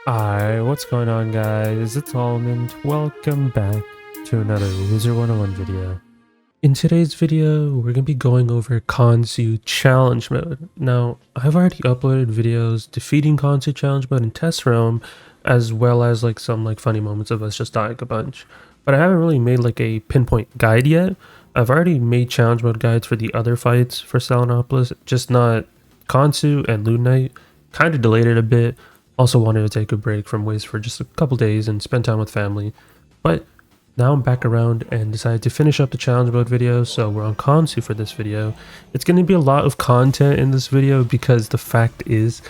Hi, what's going on guys? It's Almond. Welcome back to another Wizard101 video. In today's video, we're going to be going over Khonsu challenge mode. Now, I've already uploaded videos defeating Khonsu challenge mode in test realm, as well as some funny moments of us just dying a bunch. But I haven't really made a pinpoint guide yet. I've already made challenge mode guides for the other fights for Selenopolis, just not Khonsu and Loon Knight. Kind of delayed it a bit. Also wanted to take a break from Wiz for just a couple days and spend time with family. But now I'm back around and decided to finish up the challenge mode video, so we're on Khonsu for this video. It's going to be a lot of content in this video because the fact is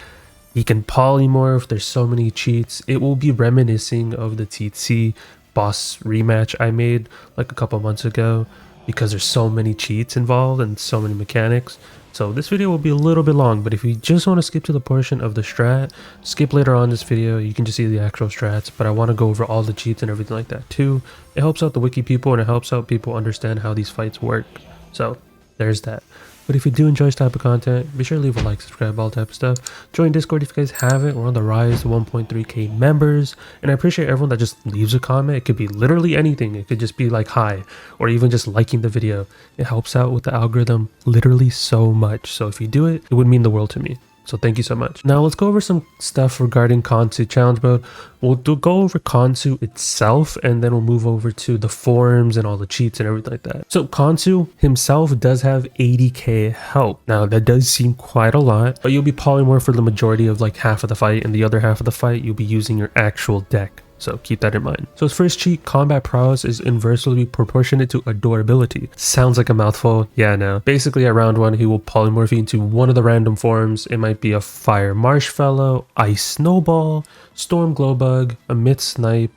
he can polymorph, there's so many cheats. It will be reminiscing of the TC boss rematch I made like a couple months ago because there's so many cheats involved and so many mechanics. So this video will be a little bit long, but if you just want to skip to the portion of the strat, skip later on this video, you can just see the actual strats, but I want to go over all the cheats and everything like that too. It helps out the wiki people and it helps out people understand how these fights work. So there's that. But if you do enjoy this type of content, be sure to leave a like, subscribe, all type of stuff. Join Discord if you guys haven't. We're on the rise to 1.3k members. And I appreciate everyone that just leaves a comment. It could be literally anything. It could just be like hi, or even just liking the video. It helps out with the algorithm literally so much. So if you do it, it would mean the world to me. So thank you so much. Now let's go over some stuff regarding Khonsu challenge mode. We'll go over Khonsu itself and then we'll move over to the forums and all the cheats and everything like that. So Khonsu himself does have 80k health. Now that does seem quite a lot, but you'll be polymorph for the majority of half of the fight, and the other half of the fight you'll be using your actual deck. So keep that in mind. So his first cheat, combat prowess, is inversely proportionate to adorability. Sounds like a mouthful. Yeah, no. Basically at round 1, he will polymorph you into one of the random forms. It might be a fire marshmallow, ice snowball, storm glowbug, a mid snipe,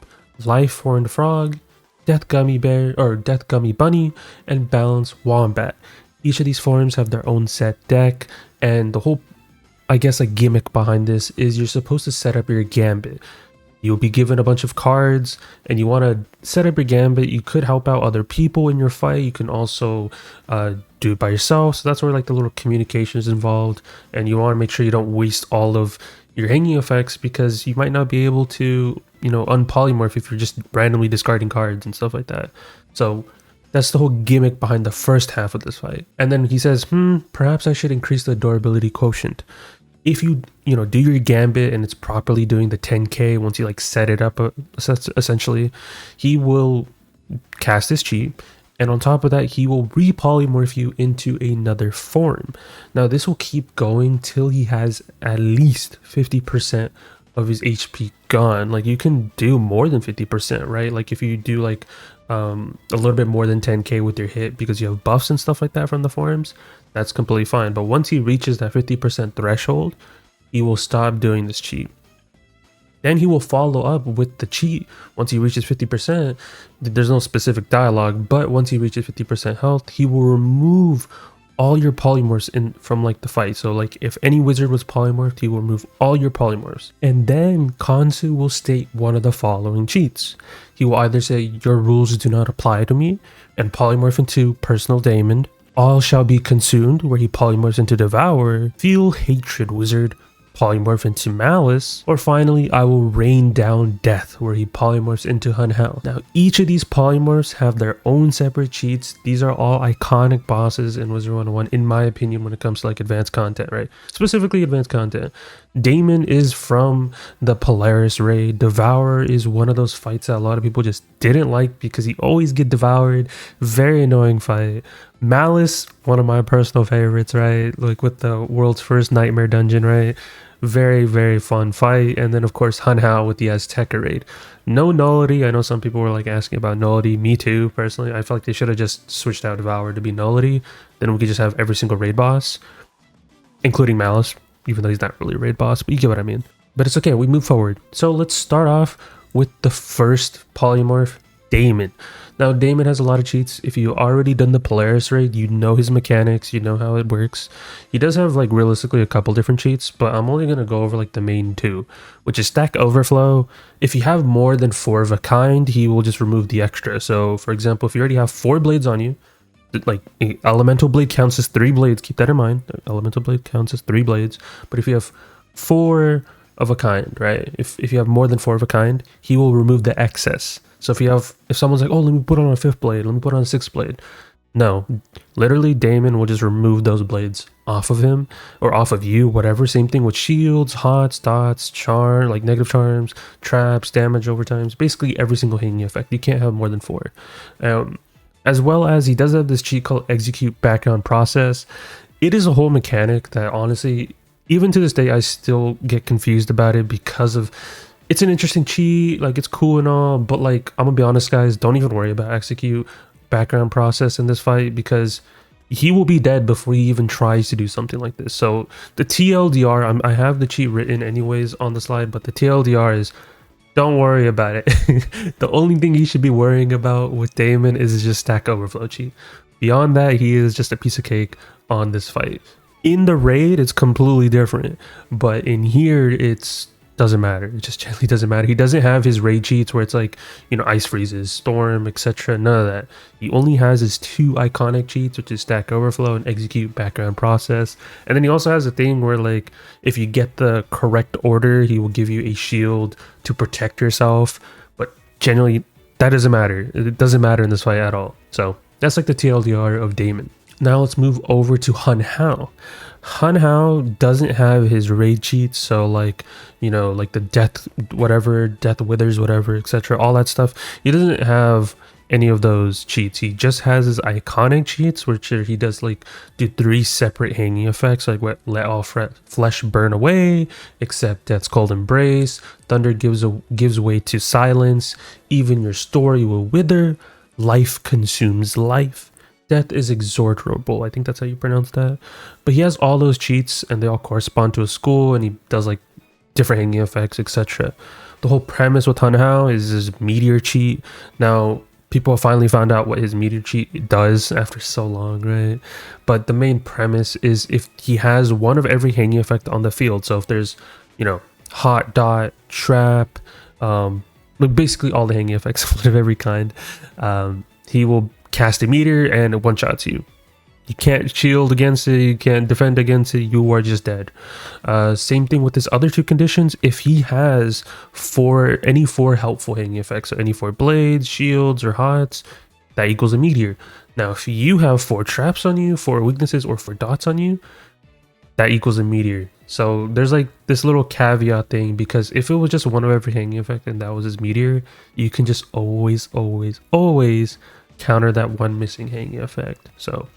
life horned frog, death gummy bear or death gummy bunny, and balance wombat. Each of these forms have their own set deck, and the whole, I guess, gimmick behind this is you're supposed to set up your gambit. You'll be given a bunch of cards and you want to set up your gambit. You could help out other people in your fight. You can also do it by yourself. So that's where the little communication is involved. And you want to make sure you don't waste all of your hanging effects because you might not be able to, unpolymorph if you're just randomly discarding cards and stuff like that. So that's the whole gimmick behind the first half of this fight. And then he says, perhaps I should increase the adorability quotient. If you do your gambit and it's properly doing the 10k, once you set it up, essentially, he will cast this cheat, and on top of that he will repolymorph you into another form. Now this will keep going till he has at least 50% of his HP gone. You can do more than 50%, right? If you do a little bit more than 10k with your hit because you have buffs and stuff like that from the forms, that's completely fine. But once he reaches that 50% threshold, he will stop doing this cheat. Then he will follow up with the cheat once he reaches 50%. There's no specific dialogue, but once he reaches 50% health, he will remove all your polymorphs from the fight. So if any wizard was polymorphed, he will remove all your polymorphs. And then Khonsu will state one of the following cheats. He will either say your rules do not apply to me and polymorph into personal Daemon. All shall be consumed, where he polymorphs into Devourer. Feel hatred wizard, polymorph into Malus, or finally I will rain down death, where he polymorphs into Hunhau. Now each of these polymorphs have their own separate cheats. These are all iconic bosses in Wizard101 in my opinion when it comes to advanced content, right? Specifically advanced content. Daemon is from the Polaris raid. Devourer is one of those fights that a lot of people just didn't like because he always get devoured. Very annoying fight. Malus, one of my personal favorites, right? With the world's first nightmare dungeon, right? Very, very fun fight. And then of course Hunhau with the Azteca raid. No nullity. I know some people were asking about nullity. Me too, personally. I feel like they should have just switched out Devourer to be nullity. Then we could just have every single raid boss, including Malus, even though he's not really a raid boss, but you get what I mean. But it's okay, we move forward. So let's start off with the first polymorph, Daemon. Now Daemon has a lot of cheats. If you already done the Polaris raid, you know his mechanics, you know how it works. He does have realistically a couple different cheats, but I'm only going to go over the main two, which is stack overflow. If you have more than 4 of a kind, he will just remove the extra. So for example, if you already have 4 blades on you, elemental blade counts as 3 blades, keep that in mind. Elemental blade counts as 3 blades, but if you have 4 of a kind, right? If you have more than 4 of a kind, he will remove the excess. So if someone's like, oh, let me put on a 5th blade, let me put on a 6th blade. No, literally Daemon will just remove those blades off of him or off of you, whatever. Same thing with shields, hots, dots, charm, like negative charms, traps, damage overtimes, basically every single hanging effect. You can't have more than 4. As well as he does have this cheat called execute background process. It is a whole mechanic that honestly, even to this day, I still get confused about it because of it's an interesting cheat, like it's cool and all, but like I'm gonna be honest guys, don't even worry about execute background process in this fight because he will be dead before he even tries to do something like this. So the TLDR, I have the cheat written anyways on the slide, but the TLDR is don't worry about it. The only thing you should be worrying about with Daemon is just stack overflow cheat. Beyond that, he is just a piece of cake on this fight. In the raid, it's completely different, but in here, it's doesn't matter. It just generally doesn't matter. He doesn't have his raid cheats where it's like, you know, ice freezes, storm, etc. None of that. He only has his 2 iconic cheats, which is stack overflow and execute background process. And then he also has a thing where like, if you get the correct order, he will give you a shield to protect yourself. But generally, that doesn't matter. It doesn't matter in this fight at all. So that's like the TLDR of Daemon. Now let's move over to Hunhau. Hunhau doesn't have his raid cheats, so like, you know, like the death whatever, death withers whatever, etc., all that stuff. He doesn't have any of those cheats. He just has his iconic cheats, which he does like do 3 separate hanging effects, like what let all flesh burn away, except death's cold embrace, thunder gives way to silence, even your story will wither, life consumes life, death is exorterable. I think that's how you pronounce that. But he has all those cheats and they all correspond to a school, and he does like different hanging effects, etc. The whole premise with Hunhau is his meteor cheat. Now, people have finally found out what his meteor cheat does after so long, right? But the main premise is if he has one of every hanging effect on the field. So if there's, you know, hot, dot, trap, like basically all the hanging effects of every kind, he will cast a meteor and it one-shots you. You can't shield against it, you can't defend against it, you are just dead. Same thing with his other 2 conditions. If he has any 4 helpful hanging effects, so any 4 blades, shields, or hots, that equals a meteor. Now, if you have 4 traps on you, 4 weaknesses, or 4 dots on you, that equals a meteor. So there's like this little caveat thing, because if it was just one of every hanging effect and that was his meteor, you can just always counter that one missing hanging effect. So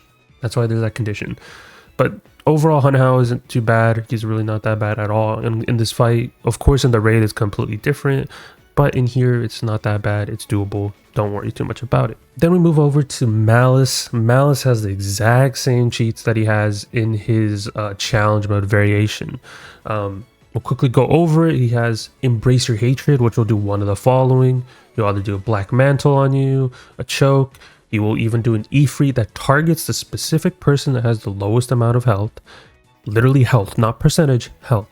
that's why there's that condition. But overall, Hunhau isn't too bad. He's really not that bad at all in this fight. Of course, in the raid, it's completely different. But in here, it's not that bad. It's doable. Don't worry too much about it. Then we move over to Malus. Malus has the exact same cheats that he has in his challenge mode variation. We'll quickly go over it. He has Embrace Your Hatred, which will do one of the following. He'll either do a Black Mantle on you, a choke. He will even do an Ifrit that targets the specific person that has the lowest amount of health. Literally health, not percentage, health.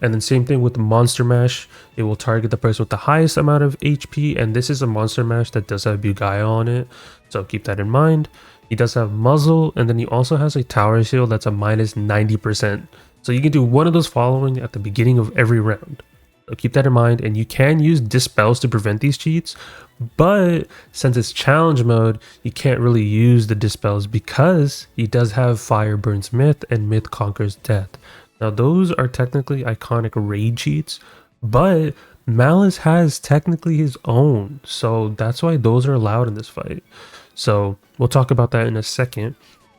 And then same thing with the Monster Mash. It will target the person with the highest amount of HP. And this is a Monster Mash that does have Bugaya on it, so keep that in mind. He does have Muzzle, and then he also has a Tower Shield that's a minus 90%. So you can do one of those following at the beginning of every round. So keep that in mind, and you can use Dispels to prevent these cheats, but since it's challenge mode, you can't really use the Dispels because he does have Fire Burns Myth and Myth Conquers Death. Now those are technically iconic raid cheats, but Malus has technically his own, so that's why those are allowed in this fight. So we'll talk about that in a second.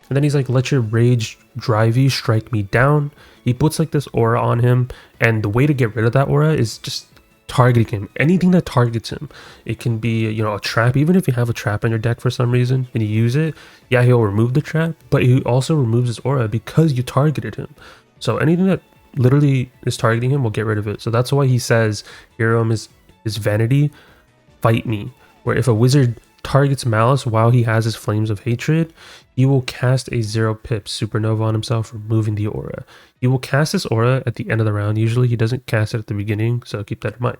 And then he's like, let your rage drive you, strike me down. He puts like this aura on him, and the way to get rid of that aura is just targeting him. Anything that targets him. It can be, you know, a trap. Even if you have a trap in your deck for some reason and you use it, yeah, he'll remove the trap, but he also removes his aura because you targeted him. So anything that literally is targeting him will get rid of it. So that's why he says, hero is vanity, fight me. Where if a wizard targets Malus while he has his Flames of Hatred, he will cast a 0 pips supernova on himself, removing the aura. He will cast this aura at the end of the round. Usually he doesn't cast it at the beginning, so keep that in mind.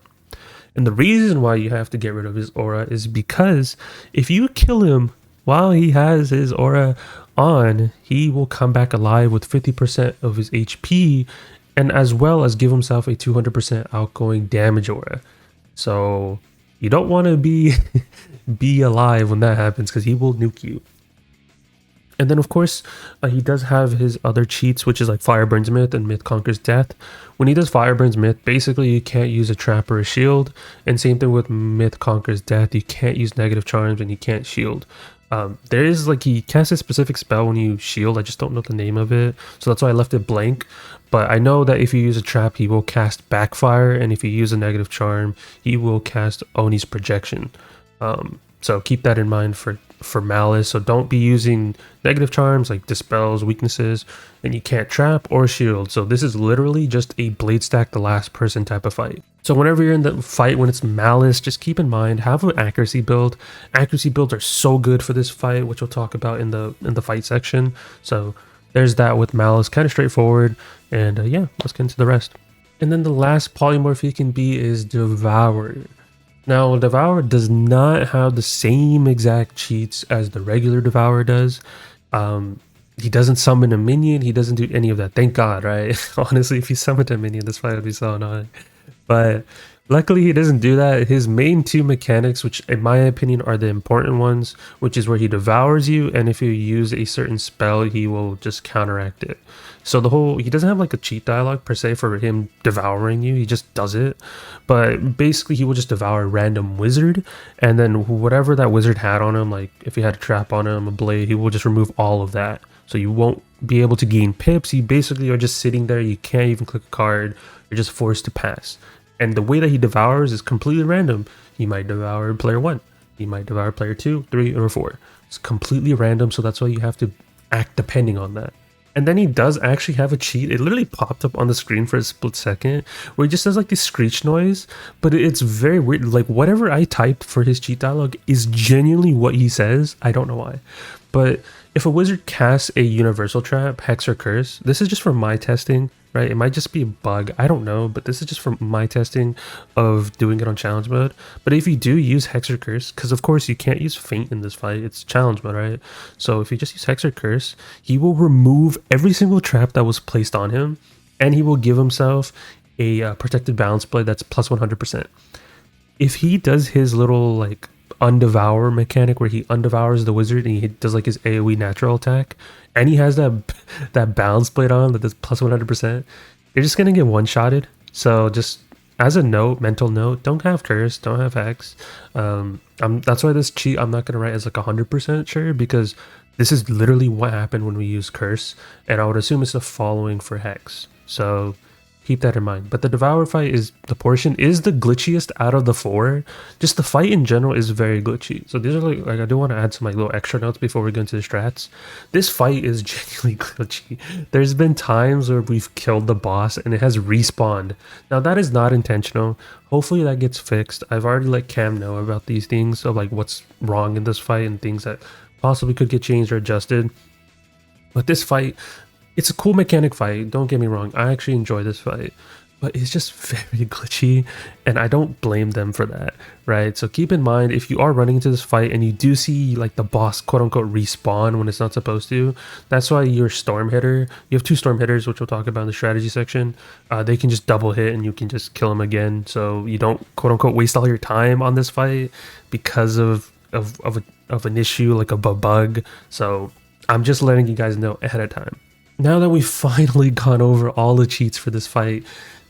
And the reason why you have to get rid of his aura is because if you kill him while he has his aura on, he will come back alive with 50% of his HP, and as well as give himself a 200% outgoing damage aura. So you don't want to be be alive when that happens, because he will nuke you. And then of course, he does have his other cheats, which is like Fire Burns Myth and Myth Conquers Death. When he does Fire Burns Myth, basically you can't use a trap or a shield. And same thing with Myth Conquers Death, you can't use negative charms and you can't shield. There is like, he casts a specific spell when you shield, I just don't know the name of it, so that's why I left it blank. But I know that if you use a trap, he will cast Backfire, and if you use a negative charm, he will cast Oni's Projection. So keep that in mind for Malus. So don't be using negative charms like dispels weaknesses, and you can't trap or shield. So this is literally just a blade stack the last person type of fight. So whenever you're in the fight when it's Malus, just keep in mind, have an accuracy build. Accuracy builds are so good for this fight, which we'll talk about in the fight section. So there's that with Malus, kind of straightforward. And yeah, let's get into the rest. And then the last polymorph he can be is Devourer. Now, Devourer does not have the same exact cheats as the regular Devourer does. He doesn't summon a minion, he doesn't do any of that. Thank God, right? Honestly, if he summoned a minion, this fight would be so annoying. But luckily he doesn't do that. His main two mechanics, which in my opinion are the important ones, which is where he devours you, and if you use a certain spell, he will just counteract it. So he doesn't have like a cheat dialogue per se for him devouring you, he just does it. But basically he will just devour a random wizard, and then whatever that wizard had on him, like if he had a trap on him, a blade, he will just remove all of that. So you won't be able to gain pips, you basically are just sitting there, you can't even click a card, you're just forced to pass. And the way that he devours is completely random. He might devour player 1, he might devour player 2, 3, or 4. It's completely random, so that's why you have to act depending on that. And then he does actually have a cheat. It literally popped up on the screen for a split second, where he just does like this screech noise, but it's very weird. Like whatever I typed for his cheat dialogue is genuinely what he says. I don't know why. But if a wizard casts a universal trap, hex, or curse, this is just from my testing, right? It might just be a bug, I don't know, but this is just from my testing of doing it on challenge mode. But if you do use hex or curse, because of course you can't use feint in this fight, it's challenge mode, right? So if you just use hex or curse, he will remove every single trap that was placed on him, and he will give himself a protected balance blade that's plus 100%. If he does his little like undevour mechanic where he undevours the wizard and he does like his AoE natural attack, and he has that balance blade on that does plus 100%, you're just gonna get one-shotted. So just as a note, mental note, don't have curse, don't have hex. That's why this cheat I'm not gonna write as like 100% sure, because this is literally what happened when we use curse, and I would assume it's the following for hex. So keep that in mind. But the Devourer fight is the glitchiest out of the 4. Just the fight in general is very glitchy. So these are like I do want to add some like little extra notes before we go into the strats. This fight is genuinely glitchy. There's been times where we've killed the boss and it has respawned. Now that is not intentional. Hopefully that gets fixed. I've already let Cam know about these things, so like what's wrong in this fight and things that possibly could get changed or adjusted. But this fight, it's a cool mechanic fight, don't get me wrong, I actually enjoy this fight, but it's just very glitchy, and I don't blame them for that, right? So keep in mind, if you are running into this fight and you do see like the boss quote-unquote respawn when it's not supposed to, that's why your storm hitter, you have 2 storm hitters, which we'll talk about in the strategy section, they can just double hit and you can just kill them again, so you don't quote-unquote waste all your time on this fight because of an issue like a bug. So I'm just letting you guys know ahead of time. Now that we've finally gone over all the cheats for this fight,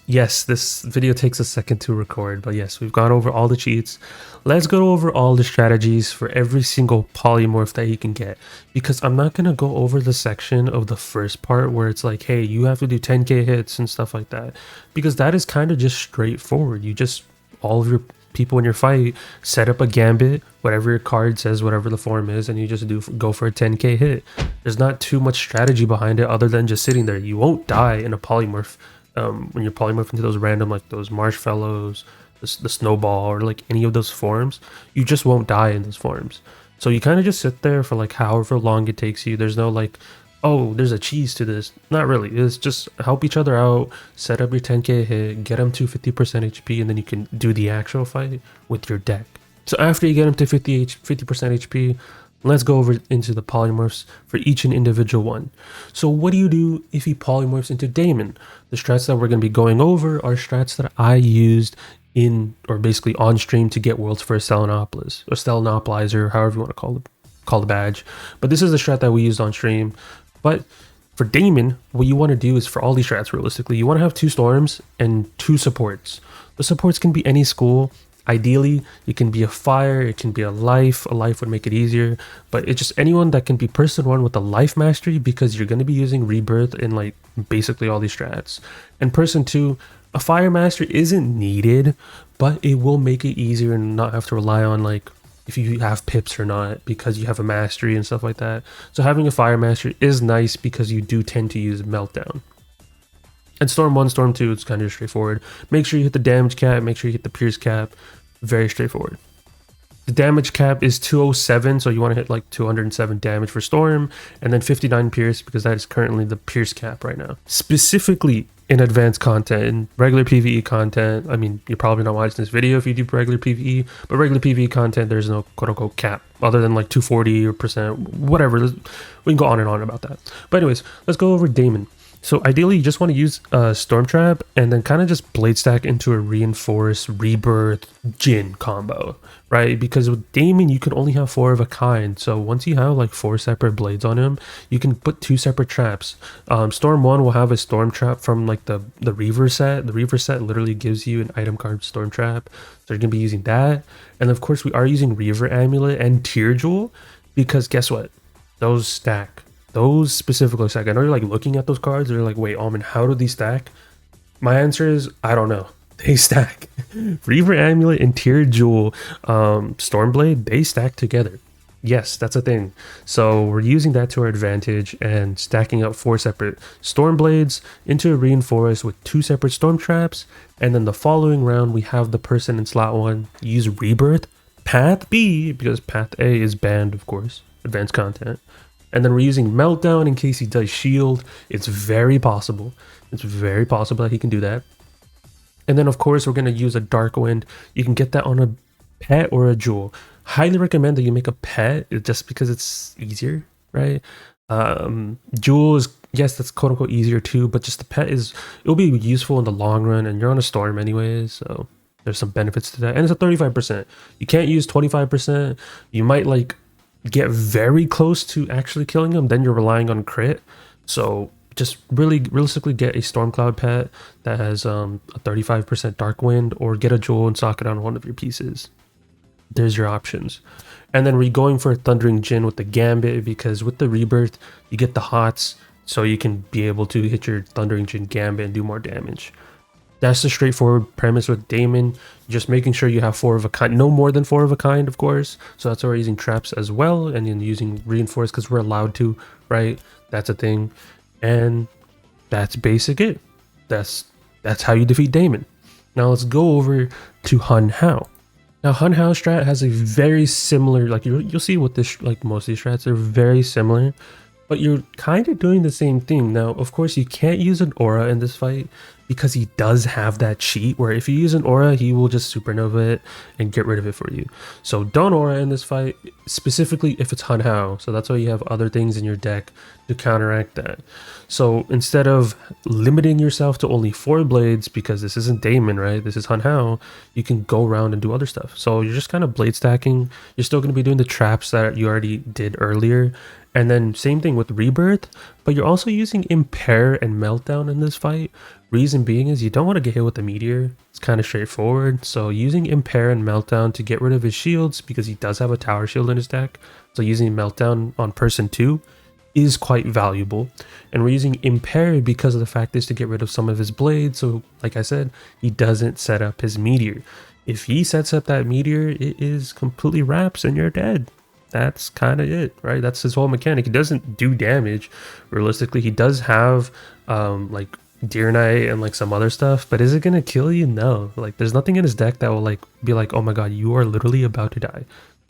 yes, this video takes a second to record, but yes, we've gone over all the cheats. Let's go over all the strategies for every single polymorph that you can get, because I'm not going to go over the section of the first part where it's like, hey, you have to do 10k hits and stuff like that, because that is kind of just straightforward. You just, all of your people in your fight set up a gambit, whatever your card says, whatever the form is, and you just go for a 10k hit. There's not too much strategy behind it other than just sitting there. You won't die in a polymorph when you're polymorphing into those random, like those marshmallows, the snowball, or like any of those forms. You just won't die in those forms. So you kind of just sit there for like however long it takes you. There's no like, oh, there's a cheese to this. Not really. It's just help each other out, set up your 10k hit, get them to 50% HP, and then you can do the actual fight with your deck. So after you get them to 50% HP, Let's go over into the polymorphs for each and individual one. So what do you do if he polymorphs into Daemon? The strats that we're going to be going over are strats that I used in, or basically on stream, to get worlds for a Selenopolis, or Selenopolizer, however you want to call the badge. But this is the strat that we used on stream. But for Daemon, what you want to do is, for all these strats realistically, you want to have 2 storms and 2 supports. The supports can be any school. Ideally, it can be a fire, it can be a life. A life would make it easier, but it's just anyone that can be person 1 with a life mastery, because you're going to be using rebirth in like basically all these strats. And person 2, a fire mastery isn't needed, but it will make it easier and not have to rely on like if you have pips or not, because you have a mastery and stuff like that. So having a fire mastery is nice because you do tend to use meltdown. And Storm 1, Storm 2, it's kind of straightforward. Make sure you hit the damage cap, make sure you hit the pierce cap. Very straightforward. The damage cap is 207, so you want to hit like 207 damage for Storm, and then 59 pierce, because that is currently the pierce cap right now. Specifically in advanced content, in regular PvE content, I mean, you're probably not watching this video if you do regular PvE, but regular PvE content, there's no quote-unquote cap, other than like 240 or percent, whatever. We can go on and on about that. But anyways, let's go over Daemon. So ideally, you just want to use Storm Trap and then kind of just blade stack into a Reinforce, Rebirth, Jin combo, right? Because with Daemon, you can only have 4 of a kind. So once you have like 4 separate blades on him, you can put 2 separate traps. Storm 1 will have a Storm Trap from like the Reaver set. The Reaver set literally gives you an item card Storm Trap. So you're going to be using that. And of course, we are using Reaver Amulet and Tear Jewel, because guess what? Those stack. Those specifically stack. I know you're like looking at those cards, you're like, wait, Almond, how do these stack? My answer is, I don't know. They stack. Reaver Amulet and Tear Jewel, Stormblade, they stack together. Yes, that's a thing. So we're using that to our advantage and stacking up 4 separate Stormblades into a Reinforce with 2 separate Storm Traps. And then the following round, we have the person in slot 1 use Rebirth, Path B, because Path A is banned, of course, advanced content. And then we're using Meltdown in case he does shield. It's very possible. It's very possible that he can do that. And then of course we're going to use a Dark Wind. You can get that on a pet or a jewel. Highly recommend that you make a pet just because it's easier, right? Jewel is, yes, that's quote unquote easier too, but just the pet it'll be useful in the long run, and you're on a storm anyways, so there's some benefits to that. And it's a 35%. You can't use 25%. You might like get very close to actually killing them, then you're relying on crit. So just really realistically get a Stormcloud pet that has a 35% Dark Wind, or get a jewel and sock it on one of your pieces. There's your options. And then we're going for a Thundering Jin with the Gambit, because with the Rebirth you get the hots, so you can be able to hit your Thundering Jin Gambit and do more damage. That's the straightforward premise with Daemon. Just making sure you have 4 of a kind, no more than 4 of a kind, of course. So that's why we're using traps as well, and then using Reinforce because we're allowed to, right? That's a thing. And that's basic it. That's how you defeat Daemon. Now let's go over to Hunhau. Now Hunhau strat has a very similar, like you'll see with this, like most of these strats, they're very similar, but you're kind of doing the same thing. Now, of course, you can't use an aura in this fight because he does have that cheat where if you use an aura, he will just supernova it and get rid of it for you. So don't aura in this fight, specifically if it's Hunhau. So that's why you have other things in your deck to counteract that. So instead of limiting yourself to only 4 blades, because this isn't Daemon, right? This is Hunhau, you can go around and do other stuff. So you're just kind of blade stacking. You're still going to be doing the traps that you already did earlier. And then same thing with Rebirth, but you're also using Impair and Meltdown in this fight. Reason being is you don't want to get hit with a meteor. It's kind of straightforward. So using Impair and Meltdown to get rid of his shields, because he does have a tower shield in his deck. So using Meltdown on person 2 is quite valuable. And we're using Impair because of the fact is to get rid of some of his blades. So like I said, he doesn't set up his meteor. If he sets up that meteor, it is completely wraps and you're dead. That's kind of it, right? That's his whole mechanic. He doesn't do damage. Realistically, he does have like Deer Knight and like some other stuff, but is it gonna kill you? No. Like there's nothing in his deck that will like be like, oh my god, you are literally about to die.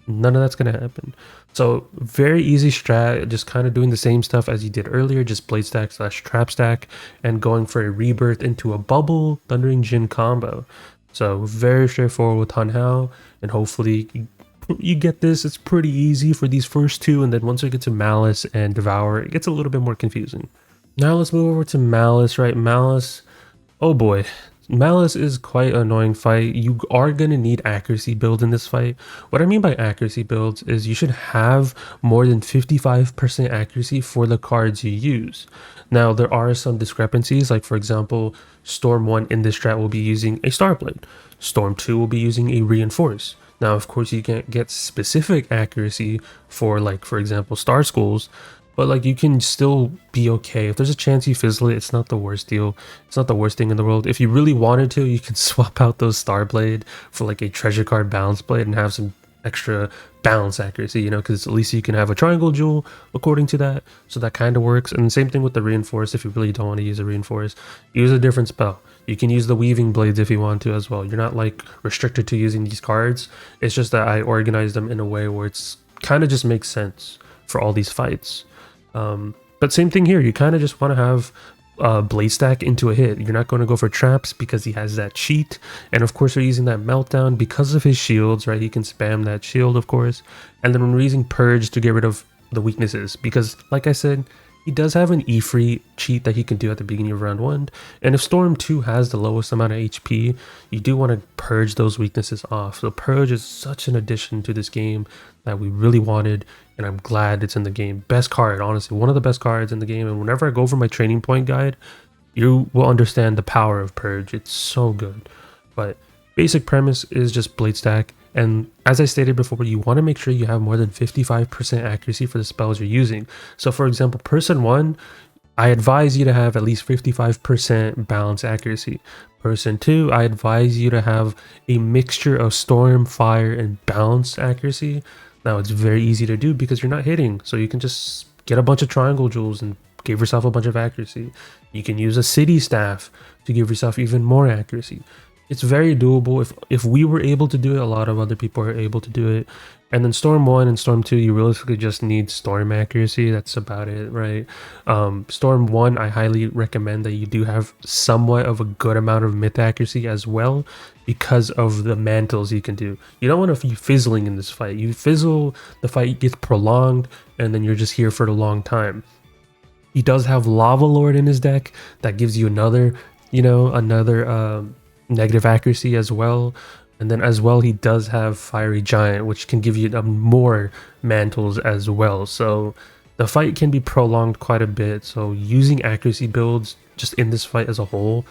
None of that's gonna happen. So very easy strat, just kind of doing the same stuff as you did earlier, just blade stack / trap stack, and going for a Rebirth into a bubble Thundering Jin combo. So very straightforward with Hunhau, and hopefully you get this. It's pretty easy for these first two, and then once we get to Malus and Devourer, it gets a little bit more confusing. Now let's move over to Malus, right? Malus, oh boy. Malus is quite an annoying fight. You are going to need accuracy builds in this fight. What I mean by accuracy builds is you should have more than 55% accuracy for the cards you use. Now, there are some discrepancies, like for example, Storm 1 in this strat will be using a Starblade. Storm 2 will be using a Reinforce. Now, of course, you can't get specific accuracy for, like, for example, Star Schools, but like you can still be okay. If there's a chance you fizzle it, it's not the worst deal. It's not the worst thing in the world. If you really wanted to, you can swap out those Starblade for like a treasure card balance blade and have some extra balance accuracy, you know, because at least you can have a triangle jewel according to that. So that kind of works. And the same thing with the Reinforce. If you really don't want to use a Reinforce, use a different spell. You can use the Weaving Blades if you want to as well. You're not like restricted to using these cards. It's just that I organize them in a way where it's kind of just makes sense for all these fights. But same thing here, you kind of just want to have Blade Stack into a hit. You're not going to go for traps because he has that cheat, and of course you're using that Meltdown because of his shields, right? He can spam that shield, of course, and then we're using Purge to get rid of the weaknesses because, like I said, he does have an E-free cheat that he can do at the beginning of round 1, and if Storm 2 has the lowest amount of HP, you do want to purge those weaknesses off. So Purge is such an addition to this game that we really wanted, and I'm glad it's in the game. Best card, honestly, one of the best cards in the game, and whenever I go over my training point guide, you will understand the power of Purge. It's so good. But basic premise is just Blade Stack, and as I stated before, you want to make sure you have more than 55% accuracy for the spells you're using. So for example, Person 1, I advise you to have at least 55% balance accuracy. Person 2, I advise you to have a mixture of Storm, Fire, and balance accuracy. Now it's very easy to do because you're not hitting, so you can just get a bunch of triangle jewels and give yourself a bunch of accuracy. You can use a City Staff to give yourself even more accuracy. It's very doable. If we were able to do it, a lot of other people are able to do it. And then Storm 1 and Storm 2, you realistically just need Storm accuracy. That's about it, right? Storm 1, I highly recommend that you do have somewhat of a good amount of myth accuracy as well because of the mantles you can do. You don't want to be fizzling in this fight. You fizzle, the fight gets prolonged, and then you're just here for a long time. He does have Lava Lord in his deck. That gives you another, you know, negative accuracy as well, and then as well he does have Fiery Giant, which can give you more mantles as well. So the fight can be prolonged quite a bit, so using accuracy builds just in this fight as a whole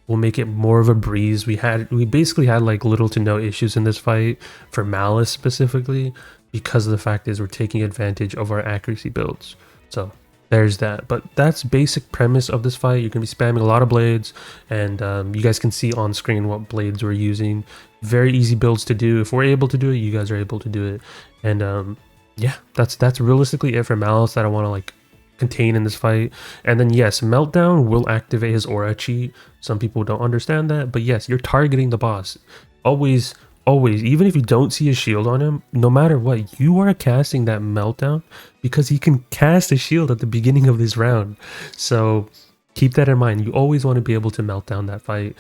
will make it more of a breeze. We basically had like little to no issues in this fight for Malus specifically because of the fact is we're taking advantage of our accuracy builds. So there's that. But that's basic premise of this fight. You're going to be spamming a lot of blades, and you guys can see on screen what blades we're using. Very easy builds to do. If we're able to do it, you guys are able to do it. And yeah, that's realistically it for Malus that I want to like contain in this fight. And then yes, Meltdown will activate his aura cheat. Some people don't understand that, but yes, you're targeting the boss. Always, even if you don't see a shield on him, no matter what, you are casting that Meltdown because he can cast a shield at the beginning of this round. So keep that in mind. You always want to be able to melt down that fight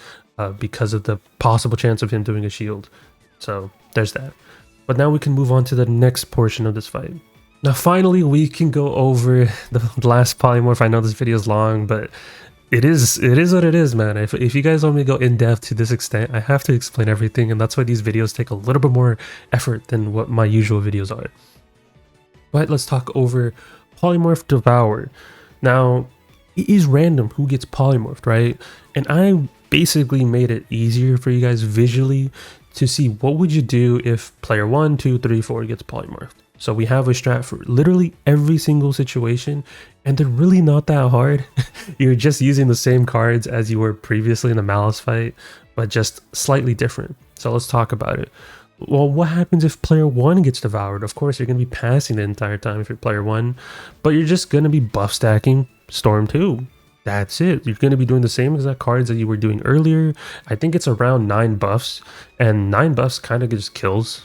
because of the possible chance of him doing a shield. So there's that. But now we can move on to the next portion of this fight. Now finally we can go over the last polymorph. I know this video is long, but it is what it is, man. If you guys want me to go in depth to this extent, I have to explain everything, and that's why these videos take a little bit more effort than what my usual videos are. But let's talk over Polymorph Devourer. Now, it is random who gets polymorphed, right? And I basically made it easier for you guys visually to see what would you do if player 1, 2, 3, 4 gets polymorphed. So we have a strat for literally every single situation, and they're really not that hard. You're just using the same cards as you were previously in the Malus fight, but just slightly different. So let's talk about it. Well, what happens if player 1 gets devoured? Of course, you're going to be passing the entire time if you're player 1, but you're just going to be buff stacking Storm 2. That's it. You're going to be doing the same exact cards that you were doing earlier. I think it's around 9 buffs, and 9 buffs kind of just kills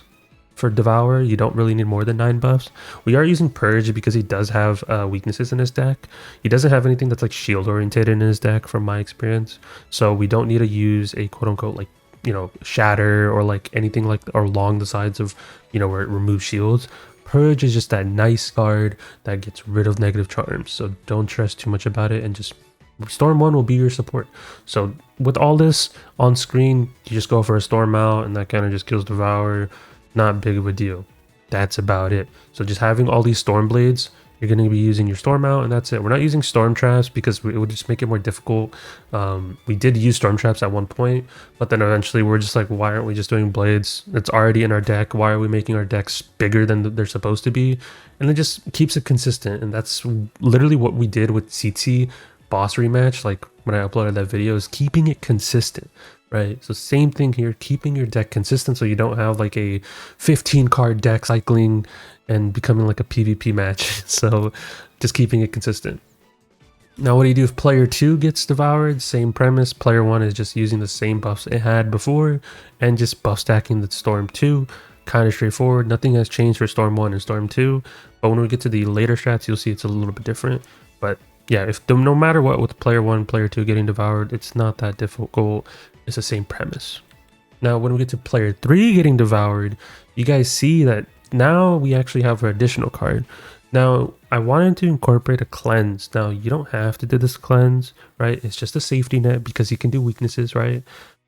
for Devourer. You don't really need more than 9 buffs. We are using Purge because he does have weaknesses in his deck. He doesn't have anything that's like shield oriented in his deck from my experience, so we don't need to use a quote-unquote like you know, shatter or like anything like or along the sides of, you know, where it removes shields. Purge is just that nice card that gets rid of negative charms, so don't stress too much about it, and just Storm 1 will be your support. So with all this on screen, you just go for a Storm out, and that kind of just kills Devourer. Not big of a deal. That's about it. So just having all these Storm Blades, you're going to be using your Storm out, and that's it. We're not using Storm Traps because it would just make it more difficult. We did use Storm Traps at one point, but then eventually we're just like, why aren't we just doing Blades? It's already in our deck. Why are we making our decks bigger than they're supposed to be? And it just keeps it consistent, and that's literally what we did with CT boss rematch. Like when I uploaded that video, is keeping it consistent. Right, so same thing here, keeping your deck consistent so you don't have like a 15 card deck cycling and becoming like a PvP match. So just keeping it consistent. Now what do you do if player 2 gets devoured? Same premise. Player 1 is just using the same buffs it had before and just buff stacking the Storm 2. Kind of straightforward. Nothing has changed for Storm 1 and Storm 2, but when we get to the later strats, you'll see it's a little bit different. But yeah, if no matter what, with player 1, player 2 getting devoured, it's not that difficult. It's the same premise. Now when we get to player 3 getting devoured, you guys see that now we actually have an additional card. Now I wanted to incorporate a cleanse. Now you don't have to do this cleanse, right? It's just a safety net because you can do weaknesses, right?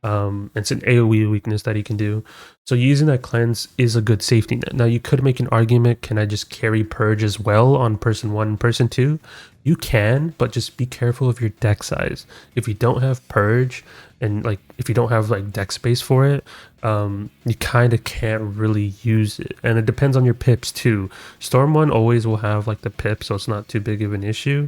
It's an AoE weakness that he can do. So using that cleanse is a good safety net. Now you could make an argument, can I just carry purge as well on person 1 and person 2? You can, but just be careful of your deck size. If you don't have purge, and like if you don't have like deck space for it, you kind of can't really use it. And it depends on your pips too. Storm 1 always will have like the pip, so it's not too big of an issue.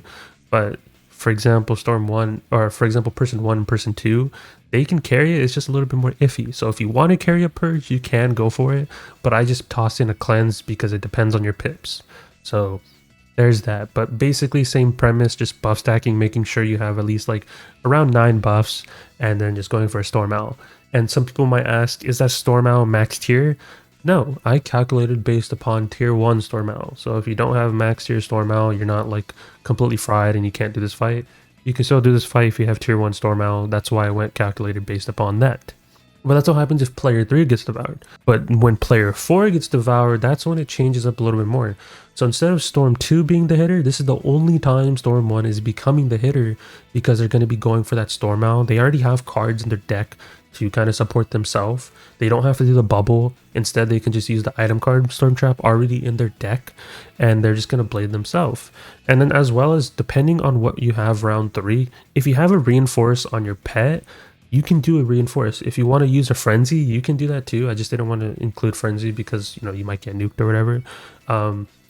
But for example, Storm 1, or for example, person 1 and person 2, they can carry it. It's just a little bit more iffy. So if you want to carry a purge, you can go for it. But I just toss in a cleanse because it depends on your pips. So there's that. But basically same premise, just buff stacking, making sure you have at least like around 9 buffs, and then just going for a Storm Owl. And some people might ask, is that Storm Owl max tier? No, I calculated based upon tier 1 Storm Owl. So if you don't have max tier Storm Owl, you're not like completely fried and you can't do this fight. You can still do this fight if you have tier 1 Storm Owl. That's why I went calculated based upon that. But that's what happens if player 3 gets devoured. But when player 4 gets devoured, that's when it changes up a little bit more. So instead of Storm 2 being the hitter, this is the only time Storm 1 is becoming the hitter, because they're going to be going for that Storm Owl. They already have cards in their deck to kind of support themselves. They don't have to do the bubble. Instead, they can just use the item card Storm Trap already in their deck, and they're just going to blade themselves. And then as well as, depending on what you have round 3, if you have a reinforce on your pet, you can do a reinforce. If you want to use a frenzy, you can do that too. I just didn't want to include frenzy because, you know, you might get nuked or whatever.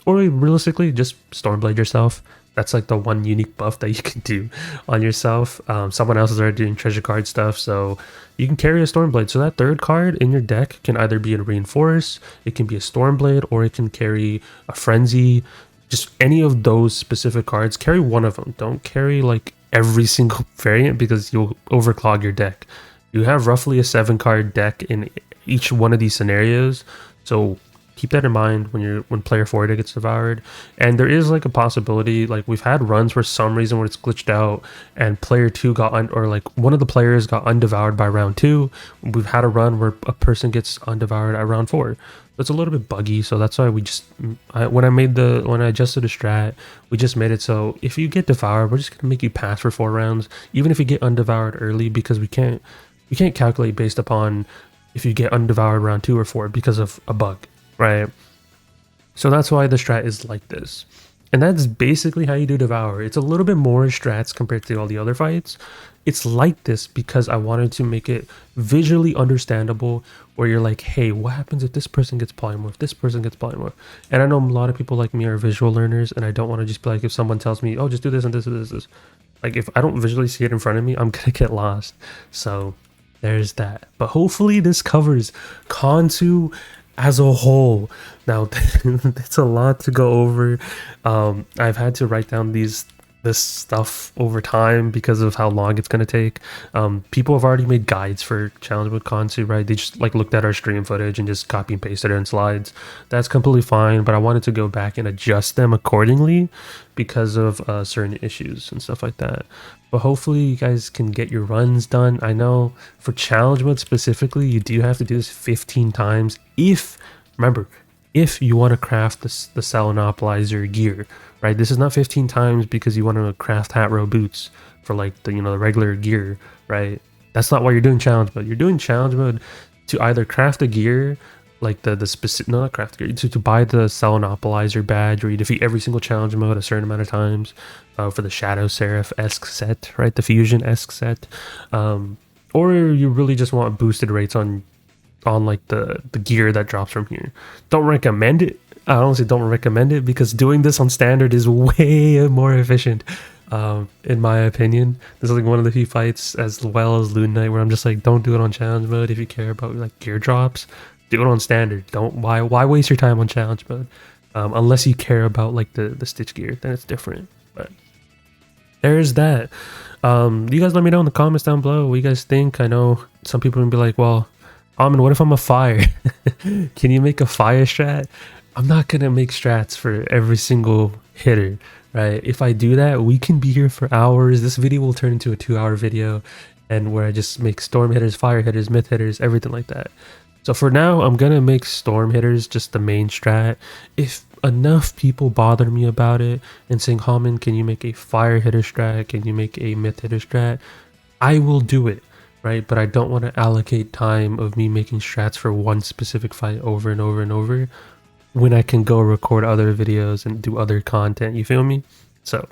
Or realistically, just Stormblade yourself. That's like the one unique buff that you can do on yourself. Someone else is already doing treasure card stuff, so you can carry a Stormblade. So that third card in your deck can either be a Reinforce, it can be a Stormblade, or it can carry a Frenzy. Just any of those specific cards. Carry one of them. Don't carry like every single variant because you'll overclog your deck. You have roughly a 7-card deck in each one of these scenarios, so keep that in mind when player 4 gets devoured. And there is like a possibility, like we've had runs for some reason where it's glitched out and player 2 got or like one of the players got undevoured by round 2. We've had a run where a person gets undevoured at round 4. It's a little bit buggy, so that's why we just when I adjusted the strat, we just made it so if you get devoured, we're just gonna make you pass for 4 rounds, even if you get undevoured early, because we can't calculate based upon if you get undevoured round 2 or 4 because of a bug. Right, so that's why the strat is like this, and that's basically how you do Devour. It's a little bit more strats compared to all the other fights. It's like this because I wanted to make it visually understandable, where you're like, hey, what happens if this person gets polymorph, this person gets polymorph? And I know a lot of people like me are visual learners, and I don't want to just be like, if someone tells me, oh, just do this and this and this, this. Like if I don't visually see it in front of me, I'm gonna get lost. So there's that. But hopefully this covers Khonsu as a whole. Now it's a lot to go over. I've had to write down these this stuff over time because of how long it's going to take. People have already made guides for challenge mode Khonsu, right? They just like looked at our stream footage and just copy and pasted it in slides. That's completely fine, but I wanted to go back and adjust them accordingly because of certain issues and stuff like that. But hopefully you guys can get your runs done. I know for challenge mode specifically, you do have to do this 15 times remember, if you want to craft the Salinopolizer gear, right? This is not 15 times because you want to craft hat row boots for like the, the regular gear, right? That's not why you're doing challenge mode. You're doing challenge mode to either craft a gear, like the specific, not craft gear, to buy the Salinopolizer badge, or you defeat every single challenge mode a certain amount of times for the Shadow Seraph-esque set, right? The Fusion-esque set. Or you really just want boosted rates on like the gear that drops from here. Don't recommend it. I honestly don't recommend it because doing this on standard is way more efficient, in my opinion. This is like one of the few fights, as well as Loon Knight, where I'm just like, don't do it on challenge mode. If you care about like gear drops, do it on standard. Why waste your time on challenge mode? Unless you care about like the stitch gear, then it's different. But there's that. You guys let me know in the comments down below what you guys think. I know some people will be like, well, Almond, what if I'm a fire? Can you make a fire strat? I'm not gonna make strats for every single hitter, right? If I do that, we can be here for hours. This video will turn into a 2-hour video, and where I just make storm hitters, fire hitters, myth hitters, everything like that. So for now, I'm gonna make storm hitters just the main strat. If enough people bother me about it and saying, Almond, can you make a fire hitter strat? Can you make a myth hitter strat? I will do it. Right, but I don't want to allocate time of me making strats for one specific fight over and over and over when I can go record other videos and do other content, you feel me? So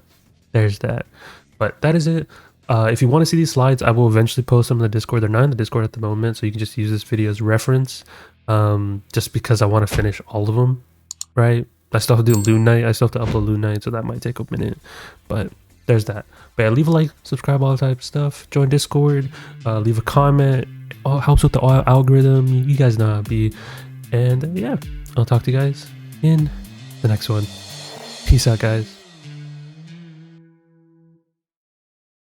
there's that. But that is it. If you want to see these slides, I will eventually post them in the Discord. They're not in the Discord at the moment, so you can just use this video as reference, just because I want to finish all of them, right? I still have to do Loon Knight. I still have to upload Loon Knight, so that might take a minute, but there's that. But yeah, leave a like, subscribe, all that type of stuff. Join Discord, leave a comment. All helps with the algorithm. You guys know how it be. And yeah, I'll talk to you guys in the next one. Peace out, guys.